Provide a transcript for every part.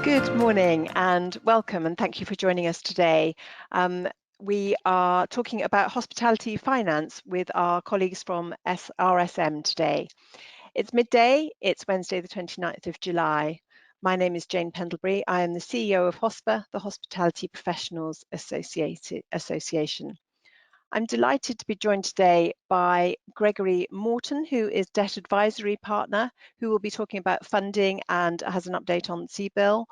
Good morning and welcome, and thank you for joining us today. We are talking about hospitality finance with our colleagues from RSM today. It's midday, it's Wednesday the 29th of July. My name is Jane Pendlebury. I am the CEO of HOSPA, the Hospitality Professionals Association. I'm delighted to be joined today by Gregory Morton, who is Debt Advisory Partner, who will be talking about funding and has an update on CBIL.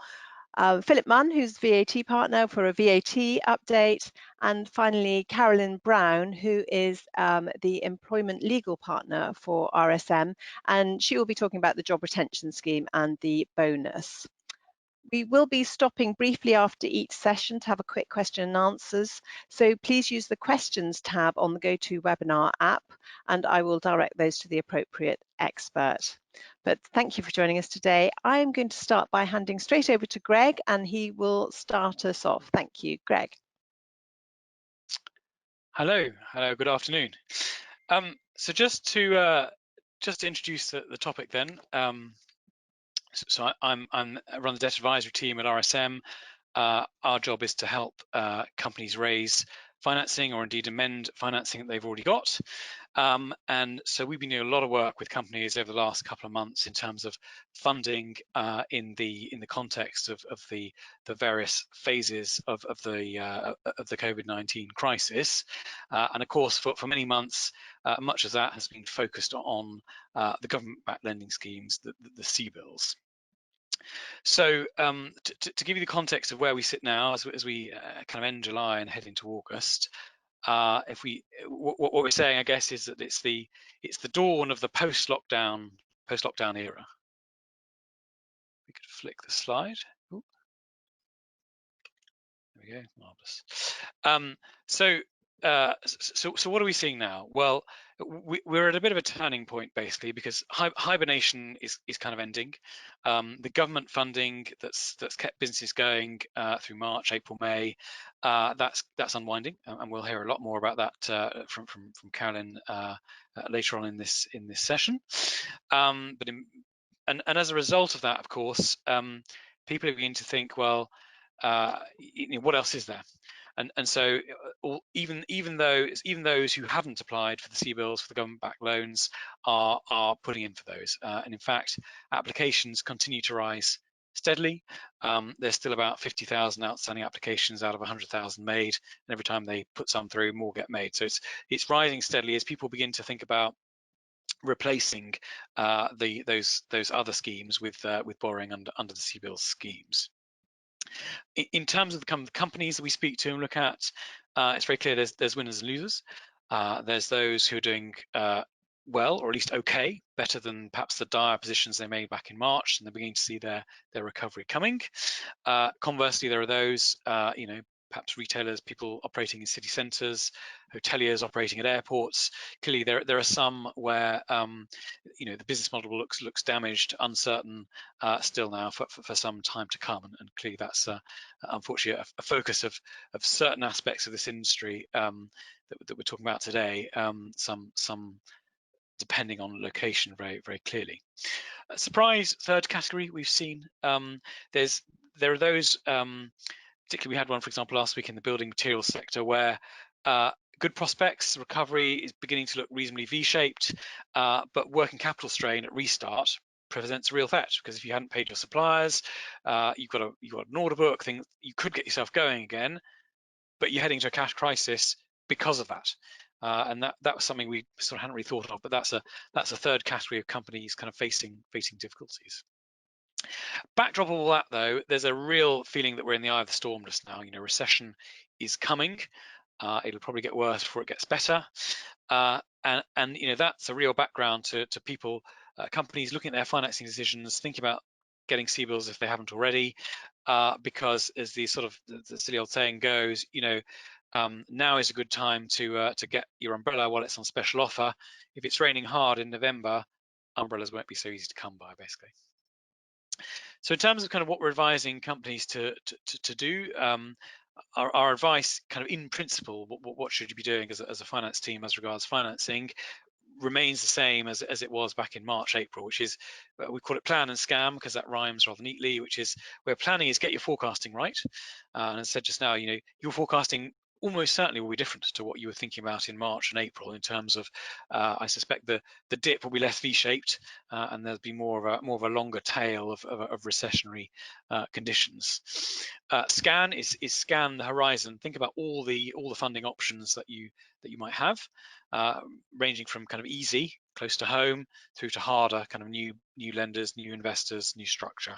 Philip Munn, who's VAT Partner, for a VAT update. And finally, Carolyn Brown, who is the Employment Legal Partner for RSM, and she will be talking about the Job Retention Scheme and the bonus. We will be stopping briefly after each session to have a quick question and answers. So please use the questions tab on the GoToWebinar app, and I will direct those to the appropriate expert. But thank you for joining us today. I am going to start by handing straight over to Greg, and he will start us off. Thank you, Greg. Hello, good afternoon. So just to introduce the topic then. So I run the debt advisory team at RSM. Our job is to help companies raise financing or indeed amend financing that they've already got. And so we've been doing a lot of work with companies over the last couple of months in terms of funding in the context of the various phases of the COVID-19 crisis. And of course, for many months, much of that has been focused on the government-backed lending schemes, the CBILS. So to give you the context of where we sit now, as we kind of end July and head into August, what we're saying, I guess, is that it's the dawn of the post-lockdown era. We could flick the slide. Ooh. There we go, marvelous. So what are we seeing now? Well, we're at a bit of a turning point, basically, because hibernation is kind of ending. The government funding that's kept businesses going through March, April, May, that's unwinding, and we'll hear a lot more about that from Carolyn later on in this session. And as a result of that, of course, people are beginning to think, well, what else is there? And so even those who haven't applied for the CBILS, for the government-backed loans, are putting in for those. And in fact, applications continue to rise steadily. There's still about 50,000 outstanding applications out of 100,000 made, and every time they put some through, more get made. So it's rising steadily as people begin to think about replacing those other schemes with borrowing under the CBILS schemes. In terms of the companies that we speak to and look at, it's very clear there's winners and losers. There's those who are doing well, or at least okay, better than perhaps the dire positions they made back in March, and they're beginning to see their recovery coming. Conversely, there are those, perhaps retailers, people operating in city centres, hoteliers operating at airports. Clearly, there are some where the business model looks damaged, uncertain still now for some time to come, and clearly that's unfortunately a focus of certain aspects of this industry that we're talking about today. Some depending on location very clearly. Surprise, third category we've seen. There are those. Particularly, we had one, for example, last week in the building materials sector where good prospects, recovery is beginning to look reasonably V-shaped, but working capital strain at restart presents a real threat, because if you hadn't paid your suppliers, you've got an order book, you could get yourself going again, but you're heading to a cash crisis because of that. And that was something we sort of hadn't really thought of, but that's a third category of companies kind of facing difficulties. Backdrop of all that, though, there's a real feeling that we're in the eye of the storm just now. Recession is coming. It'll probably get worse before it gets better. And that's a real background to people, companies looking at their financing decisions, thinking about getting CBILS if they haven't already, because as the silly old saying goes, now is a good time to get your umbrella while it's on special offer. If it's raining hard in November, umbrellas won't be so easy to come by, basically. So in terms of kind of what we're advising companies to do, our advice kind of in principle, what should you be doing as a finance team as regards financing, remains the same as it was back in March, April, which is, we call it plan and scam because that rhymes rather neatly, which is where planning is get your forecasting right. And as I said just now, your forecasting almost certainly will be different to what you were thinking about in March and April in terms of, I suspect the dip will be less V-shaped, and there'll be more of a longer tail of recessionary conditions. Scan is scan the horizon. Think about all the funding options that you might have, ranging from kind of easy, close to home, through to harder, kind of new lenders, new investors, new structure.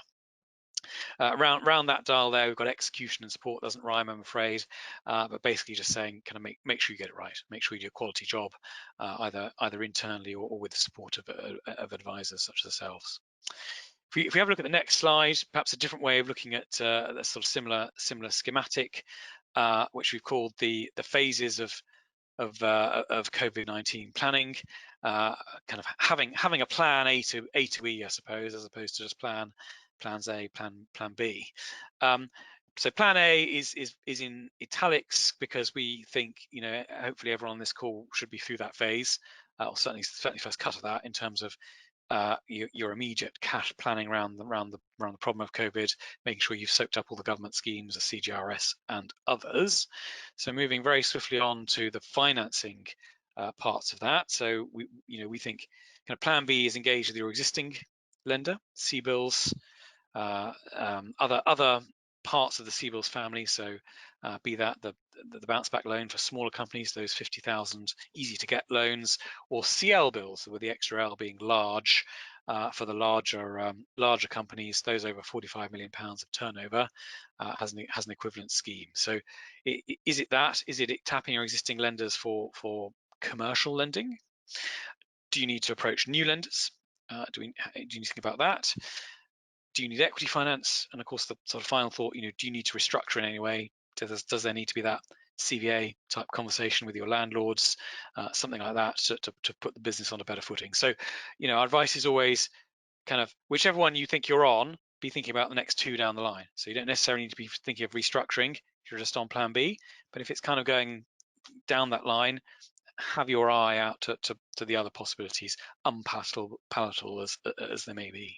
Around that dial there, we've got execution and support. Doesn't rhyme, I'm afraid, but basically just saying kind of make sure you get it right, make sure you do a quality job, either internally or with the support of advisors such as ourselves. If we have a look at the next slide, perhaps a different way of looking at a sort of similar schematic, which we've called the phases of COVID-19 planning, kind of having a plan A to E, I suppose, as opposed to just plans A, plan B. So plan A is in italics because we think, hopefully everyone on this call should be through that phase, or certainly first cut of that in terms of your immediate cash planning around the problem of COVID, making sure you've soaked up all the government schemes, the CJRS and others. So moving very swiftly on to the financing parts of that. So we think kind of plan B is engaged with your existing lender, CBILS, other parts of the CBILS family. So be that the bounce back loan for smaller companies, those 50,000 easy to get loans, or CL bills with the extra L being large for the larger companies, those over 45 million pounds of turnover, has an equivalent scheme. So is it tapping your existing lenders for commercial lending? Do you need to approach new lenders? Do you need to think about that? Do you need equity finance? And of course, the sort of final thought, do you need to restructure in any way? Does there need to be that CVA type conversation with your landlords, something like that, to put the business on a better footing? So, our advice is always kind of whichever one you think you're on, be thinking about the next two down the line. So you don't necessarily need to be thinking of restructuring if you're just on plan B, but if it's kind of going down that line, have your eye out to the other possibilities, unpalatable as they may be.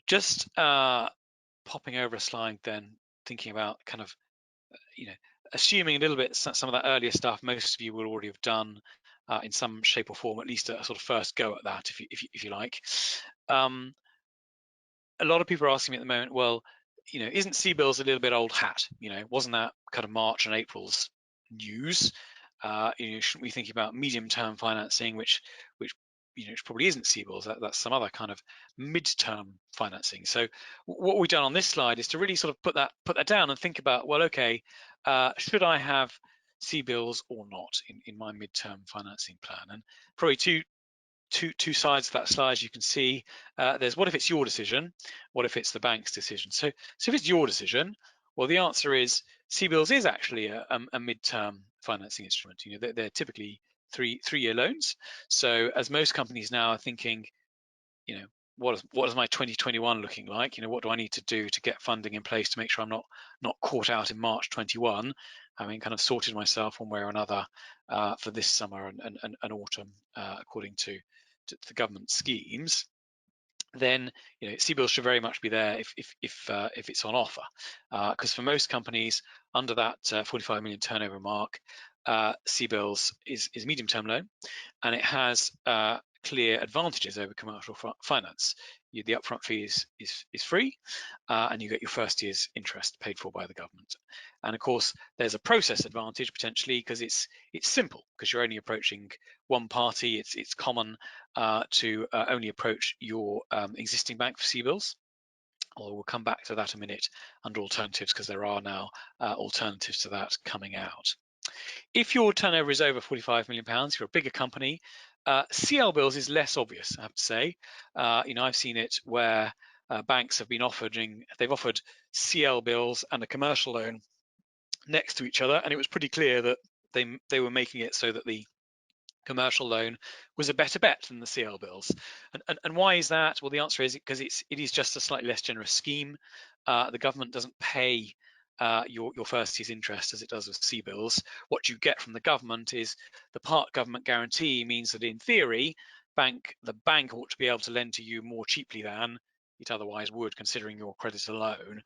Just popping over a slide then, thinking about kind of, assuming a little bit some of that earlier stuff most of you will already have done in some shape or form, at least a sort of first go at that, if you like. A lot of people are asking me at the moment, well, isn't CBILS a little bit old hat? Wasn't that kind of March and April's news? Shouldn't we think about medium-term financing, which probably isn't CBILS, that's some other kind of mid-term financing. So what we've done on this slide is to really sort of put that down and think about, well, okay, should I have CBILS or not in my mid-term financing plan? And probably two sides of that slide, as you can see, there's what if it's your decision, what if it's the bank's decision. So if it's your decision, well, the answer is CBILS is actually a mid-term financing instrument. They're typically three-year loans. So as most companies now are thinking, what is my 2021 looking like? What do I need to do to get funding in place to make sure I'm not caught out in March 21, having kind of sorted myself one way or another for this summer and autumn, according to the government schemes. Then CBILS should very much be there if it's on offer, because for most companies under that 45 million turnover mark, CBILS is a medium-term loan, and it has clear advantages over commercial finance. The upfront fee is free, and you get your first year's interest paid for by the government. And of course, there's a process advantage potentially because it's simple, because you're only approaching one party. It's common to only approach your existing bank for CBILS. Although we'll come back to that in a minute under alternatives, because there are now alternatives to that coming out. If your turnover is over 45 million pounds, you're a bigger company, CL bills is less obvious, I have to say. I've seen it where banks have been offered CL bills and a commercial loan next to each other, and it was pretty clear that they were making it so that the commercial loan was a better bet than the CL bills. And why is that? Well, the answer is because it is just a slightly less generous scheme. The government doesn't pay your first year's interest, as it does with CBILS. What you get from the government is the part government guarantee means that in theory, the bank ought to be able to lend to you more cheaply than it otherwise would, considering your credit alone.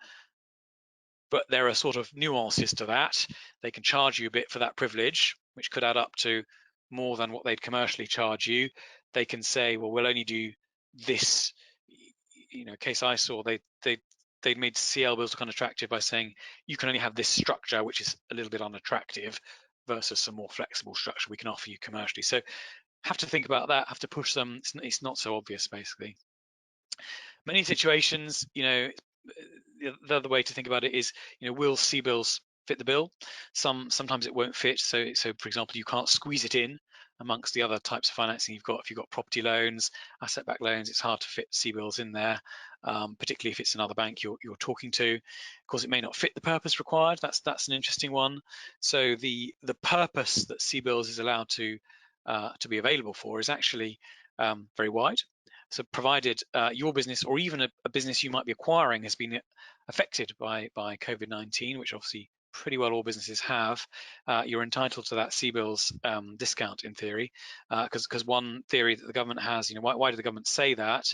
But there are sort of nuances to that. They can charge you a bit for that privilege, which could add up to more than what they'd commercially charge you. They can say, well, we'll only do this. Case I saw, they'd made CLBILS look unattractive by saying you can only have this structure, which is a little bit unattractive, versus some more flexible structure we can offer you commercially. So have to think about that, have to push them. It's not so obvious, basically. Many situations, the other way to think about it is, will CBILS fit the bill? Sometimes it won't fit. So for example, you can't squeeze it in amongst the other types of financing you've got. If you've got property loans, asset-backed loans, it's hard to fit CBILS in there, particularly if it's another bank you're talking to. Of course, it may not fit the purpose required. That's an interesting one. So the purpose that CBILS is allowed to be available for is actually very wide. So provided your business, or even a business you might be acquiring, has been affected by COVID-19, which obviously pretty well all businesses have, you're entitled to that CBILS discount in theory, because one theory that the government has, why did the government say that,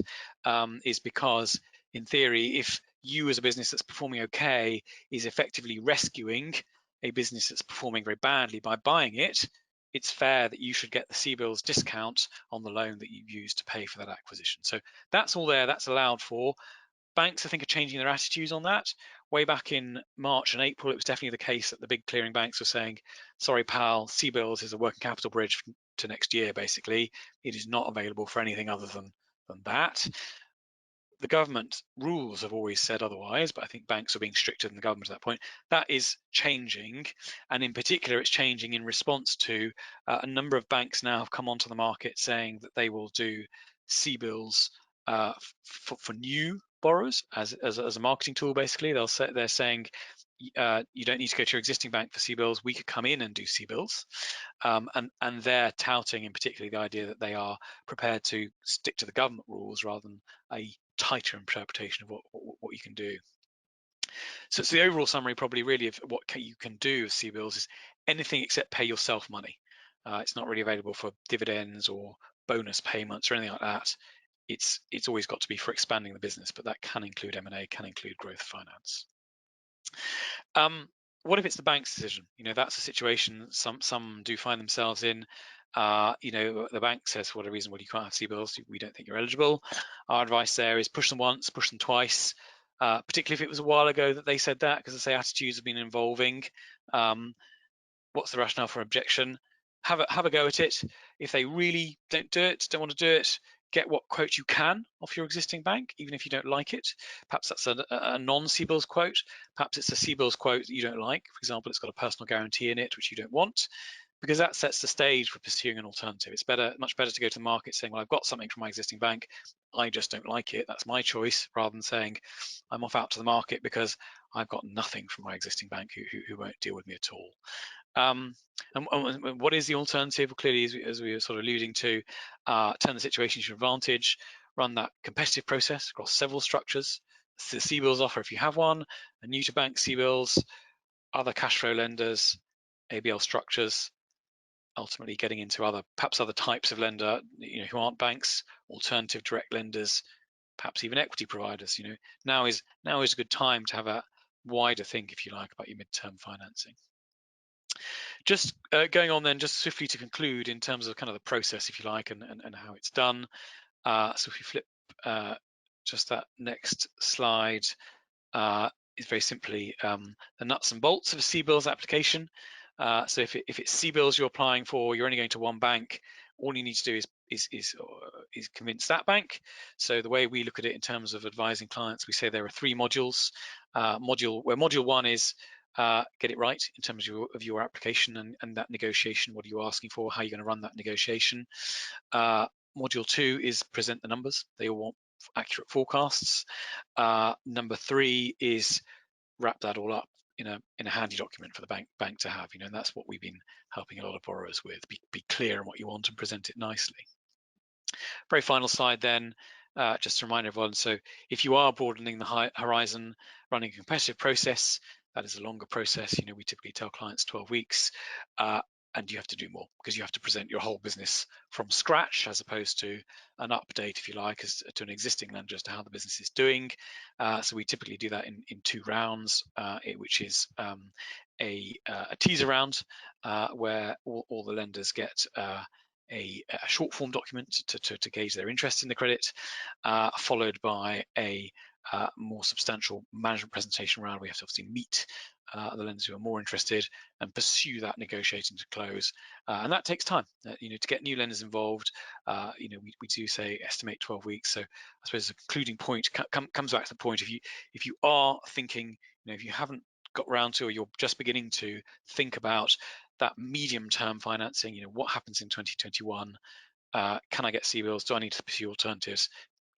is because in theory, if you as a business that's performing okay is effectively rescuing a business that's performing very badly by buying it, it's fair that you should get the CBILS discount on the loan that you've used to pay for that acquisition. So that's all there, that's allowed for. Banks, I think, are changing their attitudes on that. Way back in March and April, it was definitely the case that the big clearing banks were saying, sorry, pal, CBILS is a working capital bridge to next year, basically. It is not available for anything other than that. The government rules have always said otherwise, but I think banks are being stricter than the government at that point. That is changing, and in particular, it's changing in response to a number of banks now have come onto the market saying that they will do CBILS for new borrowers as a marketing tool. Basically, they're saying you don't need to go to your existing bank for CBILS. We could come in and do CBILS, and they're touting in particular the idea that they are prepared to stick to the government rules rather than a tighter interpretation of what you can do. So the overall summary probably really of what you can do with CBILS is anything except pay yourself money. It's not really available for dividends or bonus payments or anything like that. It's always got to be for expanding the business, but that can include M&A, can include growth finance. What if it's the bank's decision? That's a situation some do find themselves in. The bank says for whatever reason, well, you can't have CBILS, we don't think you're eligible. Our advice there is push them once, push them twice, particularly if it was a while ago that they said that, because I say attitudes have been evolving. What's the rationale for objection? Have a go at it. If they really don't want to do it, get what quote you can off your existing bank, even if you don't like it. Perhaps that's a non-CBILS quote. Perhaps it's a CBILS quote that you don't like. For example, it's got a personal guarantee in it, which you don't want, because that sets the stage for pursuing an alternative. It's much better to go to the market saying, well, I've got something from my existing bank, I just don't like it, that's my choice, rather than saying I'm off out to the market because I've got nothing from my existing bank who won't deal with me at all. And what is the alternative? Well, clearly, as we were sort of alluding to, turn the situation to your advantage, run that competitive process across several structures. It's the CBILS offer if you have one, a new to bank CBILS, other cash flow lenders, ABL structures, ultimately getting into perhaps other types of lender, who aren't banks, alternative direct lenders, perhaps even equity providers. Now is a good time to have a wider think, if you like, about your midterm financing. Just going on then, just swiftly to conclude in terms of kind of the process, if you like, and how it's done. So if you flip just that next slide, is very simply the nuts and bolts of a CBILS application. So if it's CBILS you're applying for, you're only going to one bank. All you need to do is convince that bank. So the way we look at it in terms of advising clients, we say there are 3 modules. Module 1 is get it right in terms of your application and that negotiation. What are you asking for? How are you going to run that negotiation? Module 2 is present the numbers. They all want accurate forecasts. Number 3 is wrap that all up in a handy document for the bank to have. And that's what we've been helping a lot of borrowers with. Be clear on what you want and present it nicely. Very final slide then. Just to remind everyone, so if you are broadening the horizon, running a competitive process, that is a longer process. We typically tell clients 12 weeks, and you have to do more because you have to present your whole business from scratch, as opposed to an update, if you like, as to an existing lender as to how the business is doing. So we typically do that in 2 rounds, which is a teaser round where all the lenders get a short form document to gauge their interest in the credit, followed by a more substantial management presentation round. We have to obviously meet the lenders who are more interested and pursue that negotiating to close, and that takes time. To get new lenders involved, we do say estimate 12 weeks. So I suppose the concluding point comes back to the point: if you are thinking, if you haven't got round to, or you're just beginning to think about that medium-term financing, what happens in 2021? Can I get CBILS? Do I need to pursue alternatives?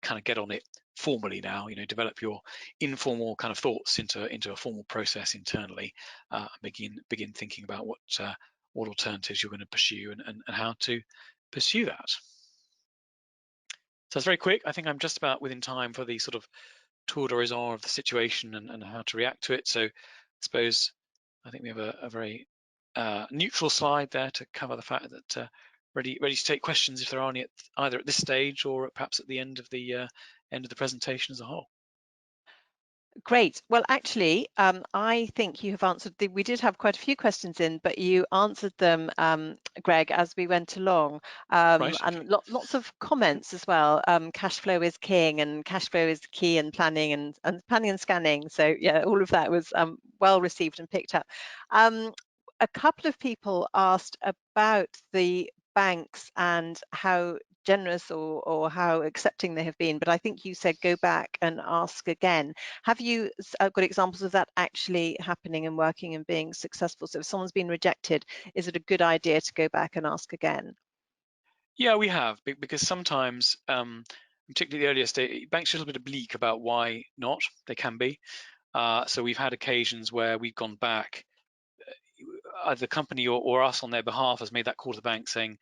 Kind of get on it formally now. Develop your informal kind of thoughts into a formal process internally. Begin thinking about what alternatives you're going to pursue and how to pursue that. So it's very quick. I think I'm just about within time for the sort of tour d'horizon of the situation and how to react to it. So I think we have a very neutral slide there to cover the fact that ready to take questions if there are any, either at this stage or perhaps at the end of the presentation as a whole. Great. Well, actually, I think you have answered we did have quite a few questions in, but you answered them, Greg, as we went along. Right, and okay. lots of comments as well. Cash flow is king, and cash flow is key, and planning and planning and scanning. So yeah, all of that was well received and picked up. A couple of people asked about the banks and how generous or how accepting they have been, but I think you said go back and ask again. Have you got examples of that actually happening and working and being successful? So if someone's been rejected, is it a good idea to go back and ask again? Yeah, we have, because sometimes, particularly the earlier stage, banks are a little bit oblique about why not. They can be. So we've had occasions where we've gone back, either the company or us on their behalf has made that call to the bank, saying,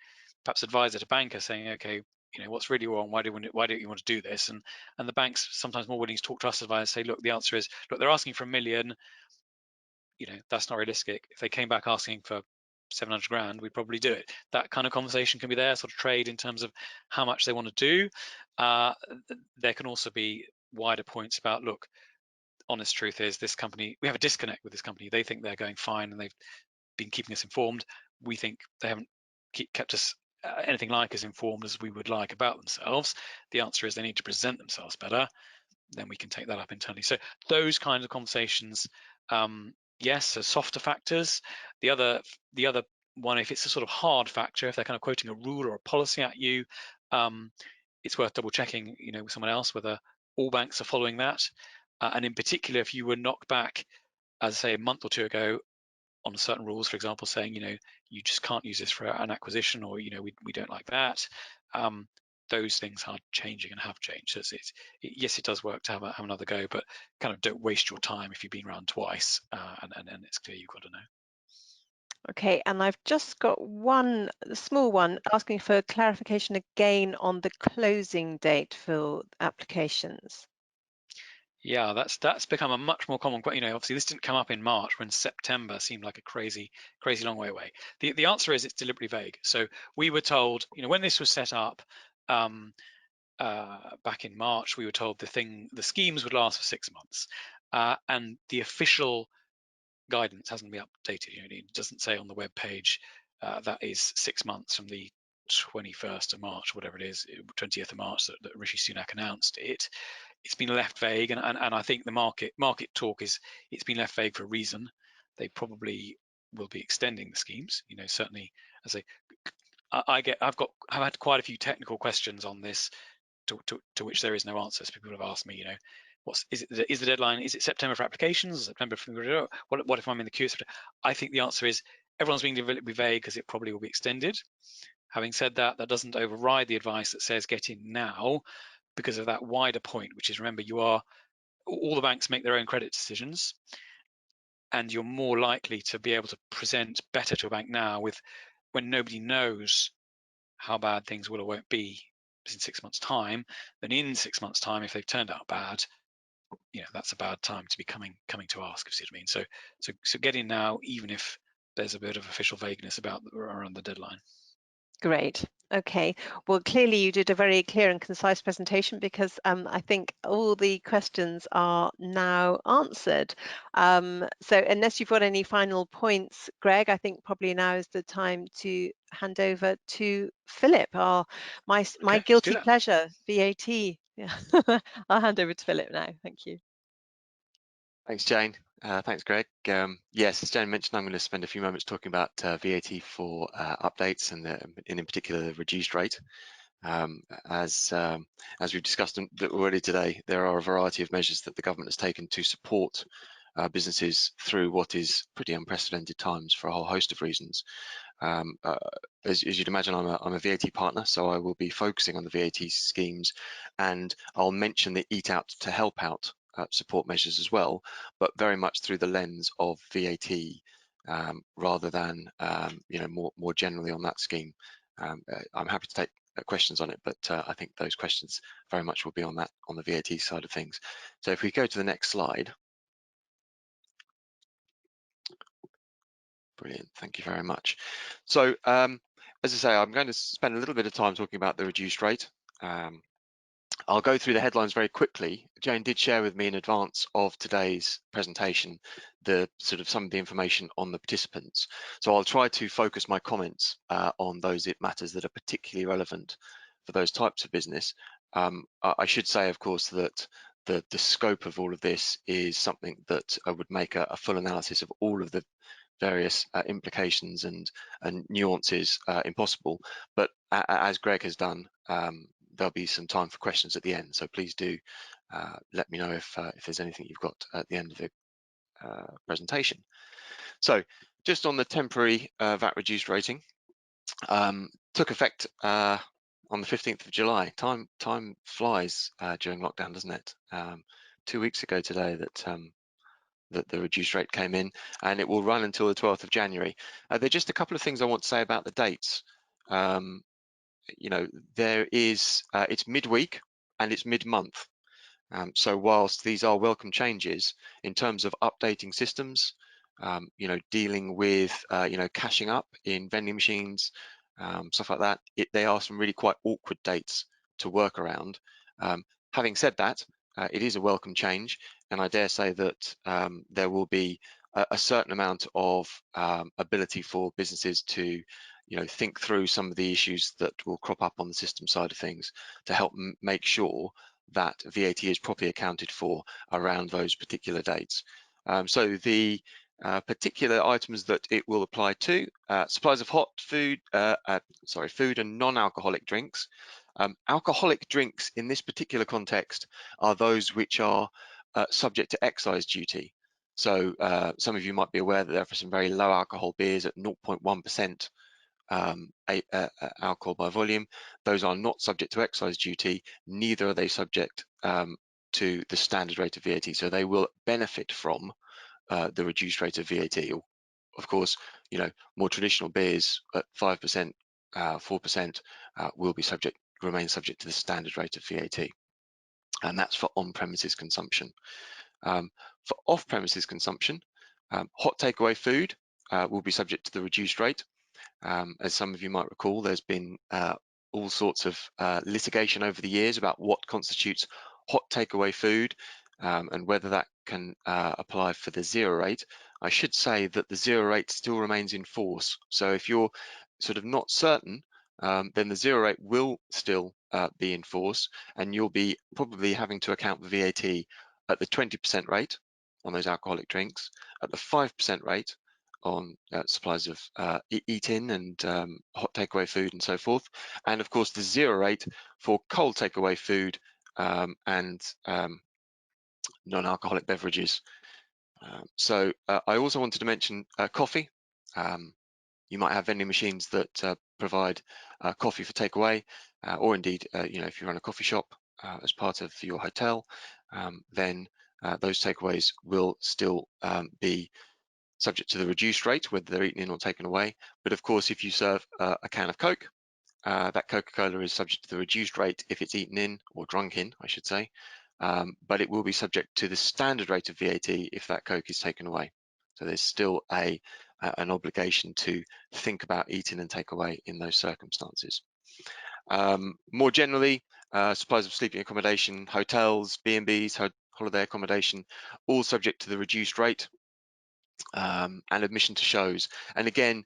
perhaps advisor to banker, saying, okay, what's really wrong? Why don't you want to do this? And the bank's sometimes more willing to talk to us advisors, say, look, the answer is, look, they're asking for $1 million. That's not realistic. If they came back asking for 700 grand, we'd probably do it. That kind of conversation can be there, sort of trade in terms of how much they want to do. There can also be wider points about, look, honest truth is this company, we have a disconnect with this company. They think they're going fine and they've been keeping us informed. We think they haven't kept us anything like as informed as we would like about themselves. The answer is they need to present themselves better. Then we can take that up internally. So those kinds of conversations, yes, so softer factors. The other one, if it's a sort of hard factor, if they're kind of quoting a rule or a policy at you, it's worth double checking, with someone else whether all banks are following that. And in particular, if you were knocked back, as I say, a month or two ago on certain rules, for example, saying, you just can't use this for an acquisition, or, we don't like that. Those things are changing and have changed. So yes, it does work to have another go, but kind of don't waste your time if you've been around twice, and it's clear you've got to know. Okay, and I've just got one small one asking for clarification again on the closing date for applications. Yeah, that's become a much more common question. Obviously this didn't come up in March when September seemed like a crazy long way away. The answer is it's deliberately vague. So we were told, when this was set up, back in March, we were told the schemes would last for 6 months, and the official guidance hasn't been updated. It doesn't say on the web page that is 6 months from the 21st of March, whatever it is, 20th of March that Rishi Sunak announced it. It's been left vague, and I think the market talk is it's been left vague for a reason. They probably will be extending the schemes. Certainly, as I've had quite a few technical questions on this, to which there is no answer. So people have asked me, is the deadline? Is it September for applications? September for what if I'm in the queue? I think the answer is everyone's being deliberately vague because it probably will be extended. Having said that, that doesn't override the advice that says get in now, because of that wider point, which is, remember, all the banks make their own credit decisions, and you're more likely to be able to present better to a bank now when nobody knows how bad things will or won't be in 6 months' time, than in 6 months' time if they've turned out bad. that's a bad time to be coming to ask, if you see what I mean. So get in now, even if there's a bit of official vagueness around the deadline. Great. Okay. Well, clearly you did a very clear and concise presentation, because I think all the questions are now answered. So unless you've got any final points, Greg, I think probably now is the time to hand over to Philip, my Okay, guilty pleasure, VAT. Yeah. I'll hand over to Philip now. Thank you. Thanks, Jane. Thanks, Greg. Yes, as Jane mentioned, I'm going to spend a few moments talking about VAT for updates and in particular the reduced rate. As we've discussed already today, there are a variety of measures that the government has taken to support businesses through what is pretty unprecedented times for a whole host of reasons. As you'd imagine, I'm a VAT partner, so I will be focusing on the VAT schemes, and I'll mention the Eat Out to Help Out support measures as well, but very much through the lens of VAT rather than more generally on that scheme. I'm happy to take questions on it, but I think those questions very much will be on the VAT side of things. So if we go to the next slide. Brilliant, thank you very much. So as I say, I'm going to spend a little bit of time talking about the reduced rate. I'll go through the headlines very quickly. Jane did share with me in advance of today's presentation some of the information on the participants. So I'll try to focus my comments on those matters that are particularly relevant for those types of business. I should say, of course, that the scope of all of this is something that I would make a full analysis of all of the various implications and nuances impossible. But as Greg has done, there'll be some time for questions at the end, so please do let me know if there's anything you've got at the end of the presentation. So just on the temporary VAT reduced rating, took effect on the 15th of July. Time flies during lockdown, doesn't it? 2 weeks ago today that the reduced rate came in, and it will run until the 12th of January. There are just a couple of things I want to say about the dates. It's midweek and it's mid-month. So whilst these are welcome changes in terms of updating systems, dealing with, cashing up in vending machines, stuff like that, they are some really quite awkward dates to work around. Having said that, it is a welcome change, and I dare say that there will be a certain amount of ability for businesses to think through some of the issues that will crop up on the system side of things to help make sure that VAT is properly accounted for around those particular dates. So the particular items that it will apply to, supplies of hot food, food and non-alcoholic drinks. Alcoholic drinks in this particular context are those which are subject to excise duty. So some of you might be aware that there are some very low alcohol beers at 0.1% alcohol by volume. Those are not subject to excise duty, neither are they subject to the standard rate of VAT, so they will benefit from the reduced rate of VAT. Of course, more traditional beers at 5%, 4% will be remain subject to the standard rate of VAT, and that's for on-premises consumption. For off-premises consumption, hot takeaway food will be subject to the reduced rate. As some of you might recall, there's been all sorts of litigation over the years about what constitutes hot takeaway food and whether that can apply for the zero rate. I should say that the zero rate still remains in force. So if you're sort of not certain, then the zero rate will still be in force, and you'll be probably having to account for VAT at the 20% rate on those alcoholic drinks, at the 5% rate on supplies of eat-in and hot takeaway food and so forth, and of course the zero rate for cold takeaway food and non-alcoholic beverages. So I also wanted to mention coffee. You might have vending machines that provide coffee for takeaway, or indeed, if you run a coffee shop as part of your hotel, then those takeaways will still be subject to the reduced rate, whether they're eaten in or taken away. But of course, if you serve a can of Coke, that Coca-Cola is subject to the reduced rate if it's eaten in, or drunk in, I should say. but it will be subject to the standard rate of VAT if that Coke is taken away. So there's still an obligation to think about eating and take away in those circumstances. More generally, suppliers of sleeping accommodation, hotels, B&Bs, holiday accommodation, all subject to the reduced rate, and admission to shows. And again,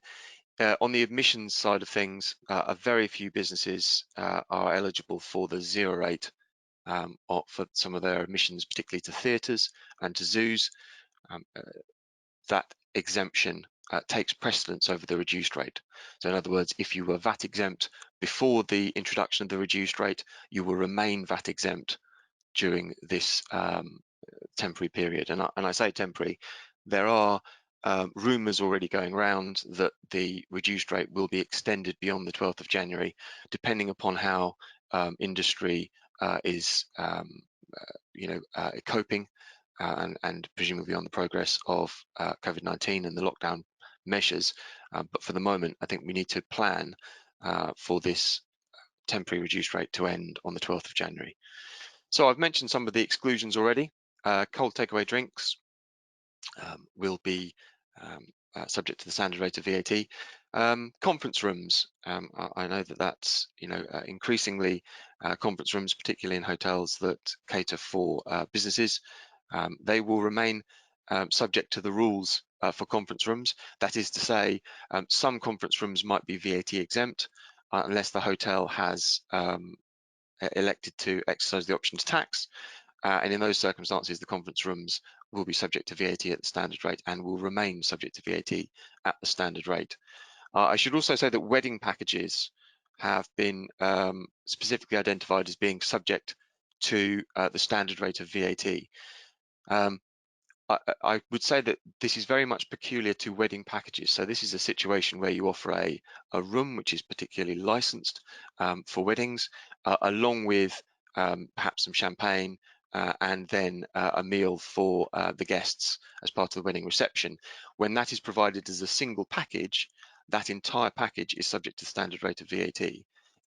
on the admissions side of things, a very few businesses are eligible for the 0 rate for some of their admissions, particularly to theatres and to zoos. That exemption takes precedence over the reduced rate. So in other words, if you were VAT exempt before the introduction of the reduced rate, you will remain VAT exempt during this temporary period. And I say temporary, there are rumours already going around that the reduced rate will be extended beyond the 12th of January, depending upon how industry is coping and presumably on the progress of COVID-19 and the lockdown measures. But for the moment, I think we need to plan for this temporary reduced rate to end on the 12th of January. So I've mentioned some of the exclusions already. Cold takeaway drinks will be subject to the standard rate of VAT. Conference rooms, I know that that's increasingly conference rooms, particularly in hotels that cater for businesses, they will remain subject to the rules for conference rooms. That is to say, some conference rooms might be VAT exempt unless the hotel has elected to exercise the option to tax. And in those circumstances, the conference rooms will be subject to VAT at the standard rate and will remain subject to VAT at the standard rate. I should also say that wedding packages have been specifically identified as being subject to the standard rate of VAT. I would say that this is very much peculiar to wedding packages. So this is a situation where you offer a room which is particularly licensed for weddings, along with perhaps some champagne, and then a meal for the guests as part of the wedding reception. When that is provided as a single package, that entire package is subject to the standard rate of VAT.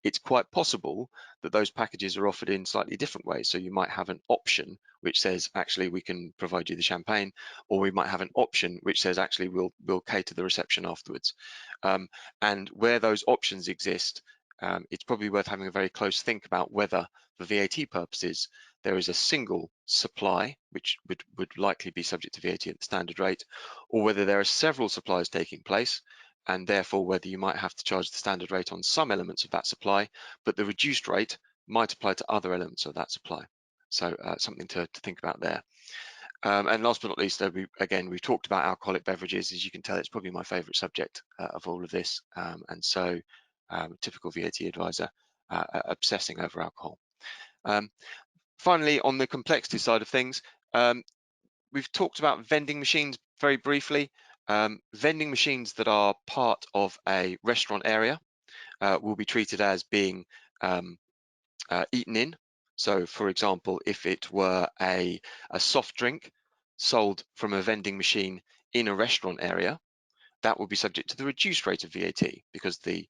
It's quite possible that those packages are offered in slightly different ways. So you might have an option which says, actually, we can provide you the champagne, or we might have an option which says, actually, we'll cater the reception afterwards. And where those options exist, it's probably worth having a very close think about whether, for VAT purposes, there is a single supply, which would likely be subject to VAT at the standard rate, or whether there are several supplies taking place, and therefore whether you might have to charge the standard rate on some elements of that supply, but the reduced rate might apply to other elements of that supply. So something to think about there. And last but not least, we've talked about alcoholic beverages. As you can tell, it's probably my favourite subject of all of this. And so typical VAT advisor obsessing over alcohol. Finally, on the complexity side of things, we've talked about vending machines very briefly. Vending machines that are part of a restaurant area will be treated as being eaten in. So, for example, if it were a soft drink sold from a vending machine in a restaurant area, that will be subject to the reduced rate of VAT, because the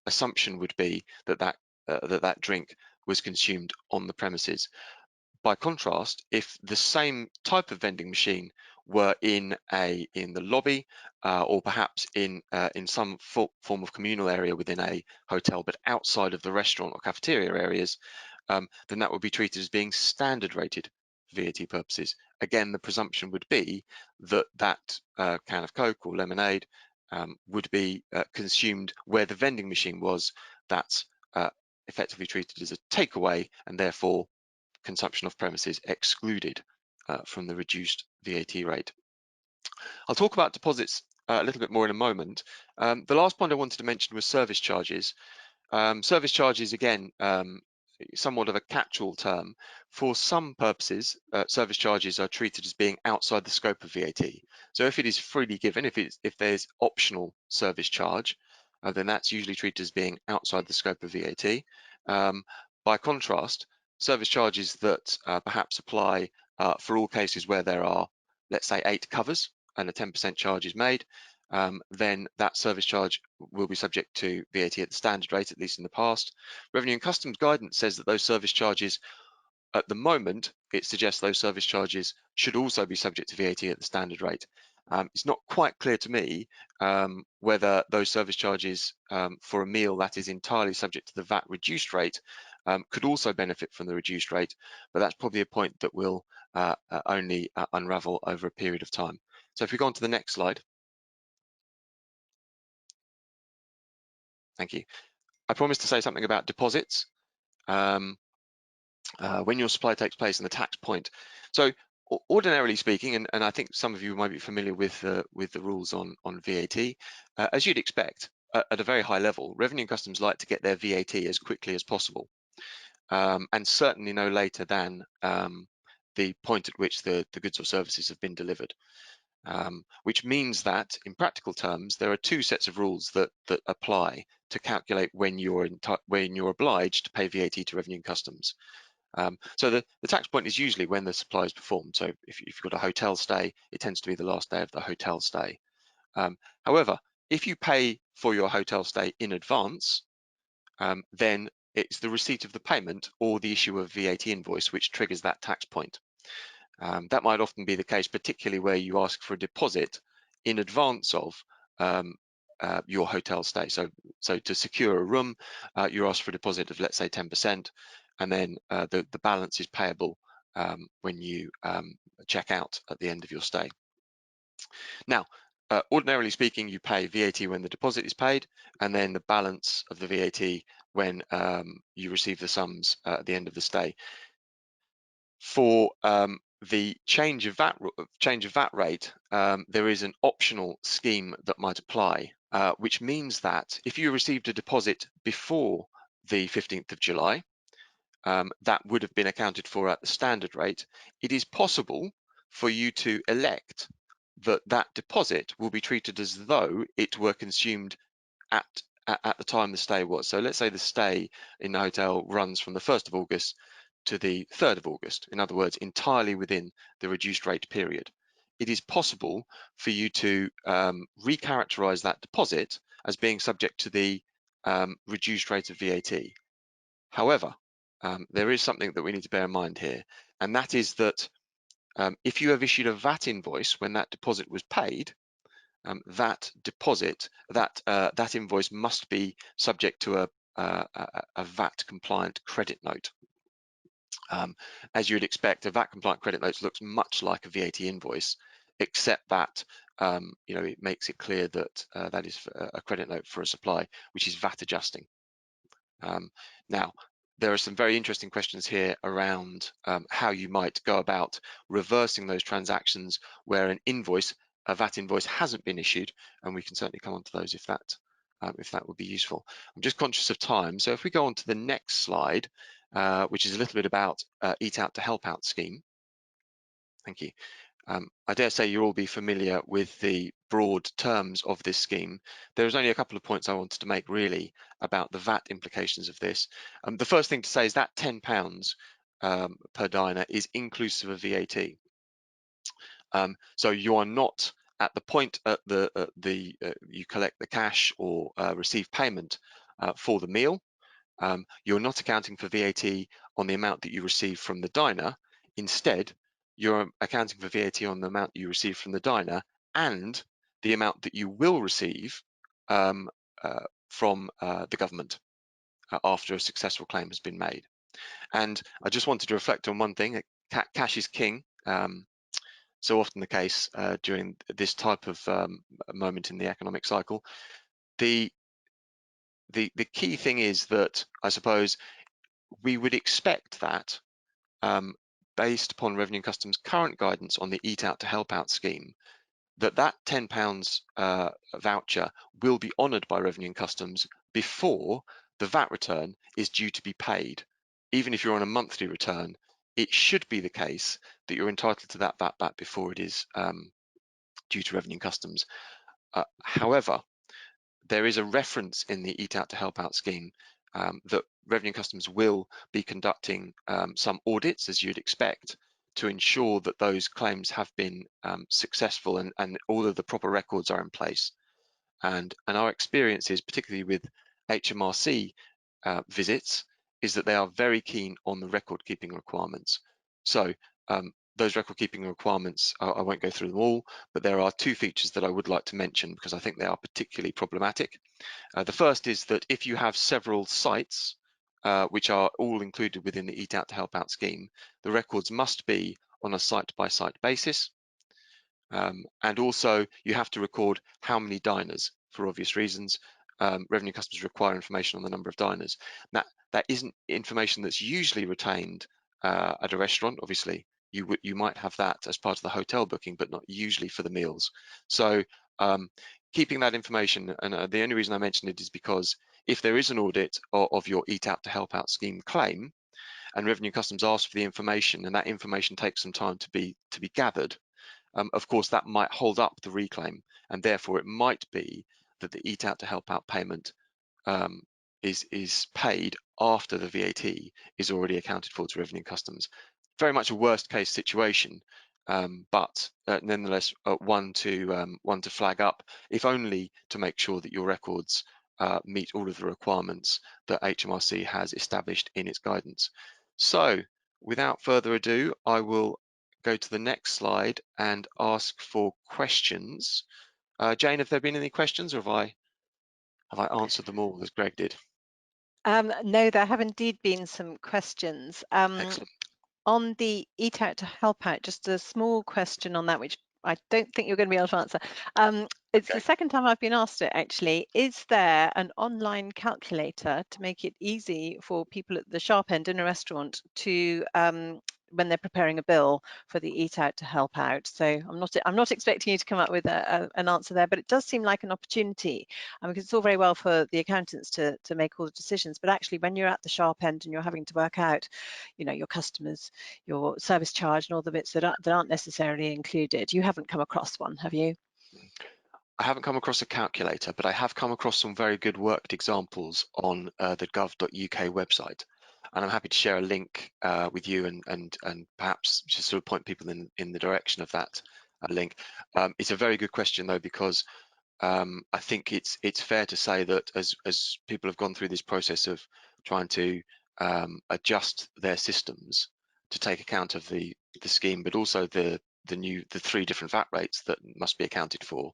assumption would be that that drink was consumed on the premises. By contrast, if the same type of vending machine were in the lobby or perhaps in some form of communal area within a hotel, but outside of the restaurant or cafeteria areas, then that would be treated as being standard rated for VAT purposes. Again, the presumption would be that that can of Coke or lemonade would be consumed where the vending machine was. That's effectively treated as a takeaway, and therefore consumption off premises excluded from the reduced VAT rate. I'll talk about deposits a little bit more in a moment. The last point I wanted to mention was service charges. Service charges, again, somewhat of a catch-all term. For some purposes, service charges are treated as being outside the scope of VAT. So if it is freely given, if there's optional service charge, then that's usually treated as being outside the scope of VAT. By contrast, service charges that perhaps apply for all cases where there are, let's say, 8 covers and a 10% charge is made, then that service charge will be subject to VAT at the standard rate, at least in the past. Revenue and Customs guidance says that those service charges At the moment, it suggests those service charges should also be subject to VAT at the standard rate. It's not quite clear to me whether those service charges for a meal that is entirely subject to the VAT reduced rate could also benefit from the reduced rate, but that's probably a point that will only unravel over a period of time. So if we go on to the next slide. Thank you. I promised to say something about deposits when your supply takes place and the tax point. So ordinarily speaking, and I think some of you might be familiar with the rules on VAT, as you'd expect, at a very high level, Revenue and Customs like to get their VAT as quickly as possible, and certainly no later than the point at which the goods or services have been delivered. Which means that, in practical terms, there are two sets of rules that apply to calculate when you're obliged to pay VAT to Revenue and Customs. So the tax point is usually when the supply is performed. So if you've got a hotel stay, it tends to be the last day of the hotel stay. However, if you pay for your hotel stay in advance, then it's the receipt of the payment or the issue of VAT invoice which triggers that tax point. That might often be the case, particularly where you ask for a deposit in advance of your hotel stay. So to secure a room, you ask for a deposit of, let's say, 10%, and then the balance is payable when you check out at the end of your stay. Now, ordinarily speaking, you pay VAT when the deposit is paid, and then the balance of the VAT when you receive the sums at the end of the stay. For the change of VAT rate, there is an optional scheme that might apply, which means that if you received a deposit before the 15th of July, that would have been accounted for at the standard rate. It is possible for you to elect that that deposit will be treated as though it were consumed at the time the stay was. So let's say the stay in the hotel runs from the 1st of August to the 3rd of August, in other words, entirely within the reduced rate period. It is possible for you to recharacterize that deposit as being subject to the reduced rate of VAT. However, there is something that we need to bear in mind here, and that is that if you have issued a VAT invoice when that deposit was paid, that invoice must be subject to a VAT compliant credit note. As you'd expect, a VAT compliant credit note looks much like a VAT invoice, except that it makes it clear that that is a credit note for a supply, which is VAT adjusting. Now, there are some very interesting questions here around how you might go about reversing those transactions where a VAT invoice hasn't been issued, and we can certainly come on to those if that would be useful. I'm just conscious of time, so if we go on to the next slide, which is a little bit about Eat Out to Help Out scheme. Thank you. I dare say you'll all be familiar with the broad terms of this scheme. There's only a couple of points I wanted to make really about the VAT implications of this. The first thing to say is that £10 per diner is inclusive of VAT. So you are not at the point at you collect the cash or receive payment for the meal. You're not accounting for VAT on the amount that you receive from the diner. Instead, you're accounting for VAT on the amount you receive from the diner and the amount that you will receive from the government after a successful claim has been made. And I just wanted to reflect on one thing: cash is king. So often the case during this type of moment in the economic cycle. The key thing is that I suppose we would expect that based upon Revenue and Customs' current guidance on the Eat Out to Help Out scheme, that £10 voucher will be honoured by Revenue and Customs before the VAT return is due to be paid. Even if you're on a monthly return, it should be the case that you're entitled to that VAT back before it is due to Revenue and Customs. However, there is a reference in the Eat Out to Help Out scheme that Revenue and Customs will be conducting some audits, as you'd expect, to ensure that those claims have been successful and all of the proper records are in place. And our experiences, particularly with HMRC visits, is that they are very keen on the record keeping requirements. So those record keeping requirements, I won't go through them all, but there are two features that I would like to mention because I think they are particularly problematic. The first is that if you have several sites, which are all included within the Eat Out to Help Out scheme, the records must be on a site-by-site basis. And also you have to record how many diners for obvious reasons. Revenue customers require information on the number of diners. That isn't information that's usually retained at a restaurant. Obviously, you might have that as part of the hotel booking, but not usually for the meals. So keeping that information, and the only reason I mention it is because if there is an audit of your Eat Out to Help Out scheme claim, and revenue customs ask for the information, and that information takes some time to be gathered, of course, that might hold up the reclaim, and therefore it might be that the Eat Out to Help Out payment is paid after the VAT is already accounted for to revenue customs. Very much a worst case situation, but nonetheless one to flag up, if only to make sure that your records meet all of the requirements that HMRC has established in its guidance. So without further ado, I will go to the next slide and ask for questions. Jane, have there been any questions, or have I answered them all as Greg did? No, there have indeed been some questions. Excellent. On the Eat Out to Help Out, just a small question on that, which I don't think you're going to be able to answer. It's Okay. the second time I've been asked it, actually. Is there an online calculator to make it easy for people at the sharp end in a restaurant to, when they're preparing a bill for the Eat Out to Help Out? So I'm not expecting you to come up with an answer there, but it does seem like an opportunity, because it's all very well for the accountants to make all the decisions, but actually when you're at the sharp end and you're having to work out, you know, your customers, your service charge and all the bits that aren't necessarily included. You haven't come across one, have you? I haven't come across a calculator, but I have come across some very good worked examples on the gov.uk website. And I'm happy to share a link with you and perhaps just sort of point people in the direction of that link. It's a very good question though, because I think it's fair to say that as people have gone through this process of trying to adjust their systems to take account of the scheme, but also the three different VAT rates that must be accounted for,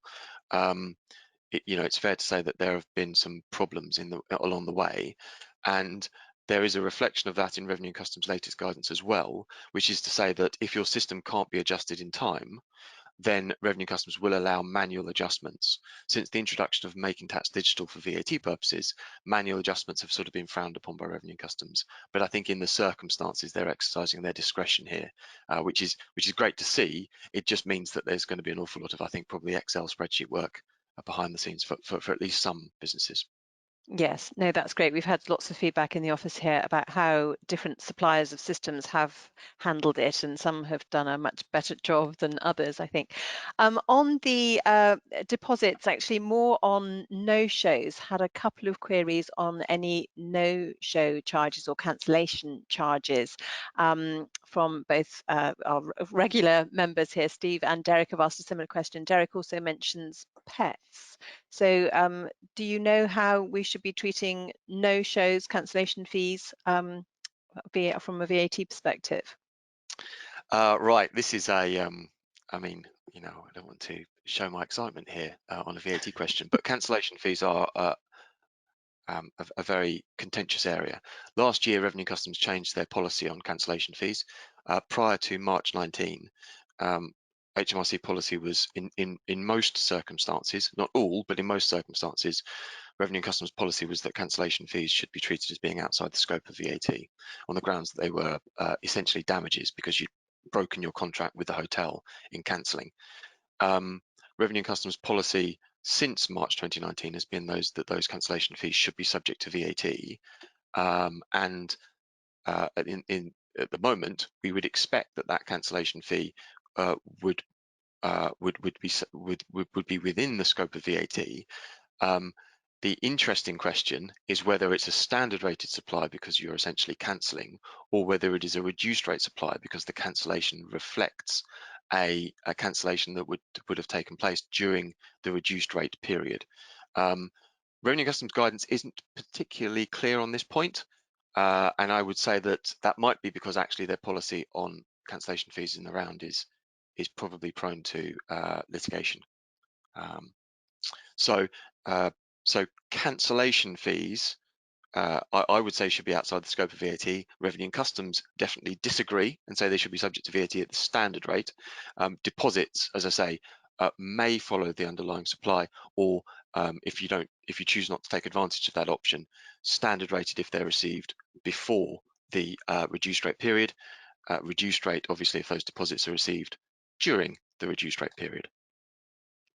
it's fair to say that there have been some problems along the way, and there is a reflection of that in Revenue and Customs' latest guidance as well, which is to say that if your system can't be adjusted in time, then Revenue Customs will allow manual adjustments. Since the introduction of Making Tax Digital for VAT purposes, manual adjustments have sort of been frowned upon by Revenue Customs. But I think in the circumstances, they're exercising their discretion here, which is great to see. It just means that there's going to be an awful lot of, I think, probably Excel spreadsheet work behind the scenes for at least some businesses. Yes, no, that's great. We've had lots of feedback in the office here about how different suppliers of systems have handled it, and some have done a much better job than others, I think. On the deposits, actually more on no-shows, had a couple of queries on any no-show charges or cancellation charges from both our regular members here. Steve and Derek have asked a similar question. Derek also mentions pets. So do you know how we should be treating no-shows, cancellation fees, from a VAT perspective? Right, this is I mean, I don't want to show my excitement here on a VAT question, but cancellation fees are a very contentious area. Last year, Revenue Customs changed their policy on cancellation fees. Prior to March 19, HMRC policy was in most circumstances, not all, but in most circumstances, Revenue Customs policy was that cancellation fees should be treated as being outside the scope of VAT on the grounds that they were essentially damages because you'd broken your contract with the hotel in cancelling. Revenue Customs policy since March 2019 has been that those cancellation fees should be subject to VAT, and at the moment we would expect that cancellation fee would be within the scope of VAT. The interesting question is whether it's a standard rated supply because you're essentially cancelling, or whether it is a reduced rate supply because the cancellation reflects a cancellation that would have taken place during the reduced rate period. Revenue Customs guidance isn't particularly clear on this point. And I would say that that might be because actually their policy on cancellation fees in the round is probably prone to litigation. So cancellation fees, I would say, should be outside the scope of VAT. Revenue and Customs definitely disagree and say they should be subject to VAT at the standard rate. Deposits, as I say, may follow the underlying supply, or if you choose not to take advantage of that option, standard rated if they're received before the reduced rate period. Reduced rate, obviously, if those deposits are received during the reduced rate period.